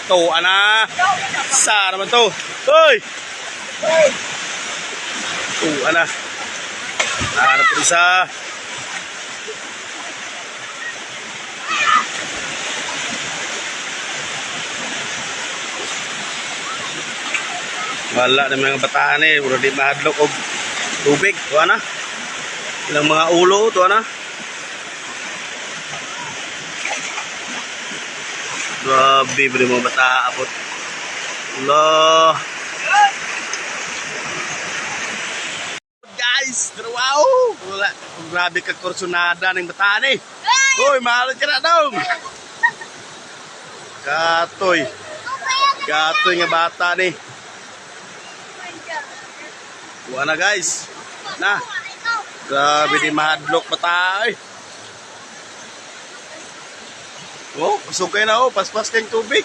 To, ana. Sa naman to. Hoy! To, ana. Ano po isa? Wala na mga bataan eh. Wala di mahadlok o tubig. Ito na. Ilang mga ulo. Ito na. Grabe ba mga bataan apot. Allah. Guys. Wow. Wala. Grabe ka kursunada ng bataan eh. Uy, mahal ka na daw. Gatoy. Gatoy nga bata ni. Buwan na guys. Na. Grabe di mahadlok bata eh. Oh, usog kayo na oh. Paspas kayong tubig.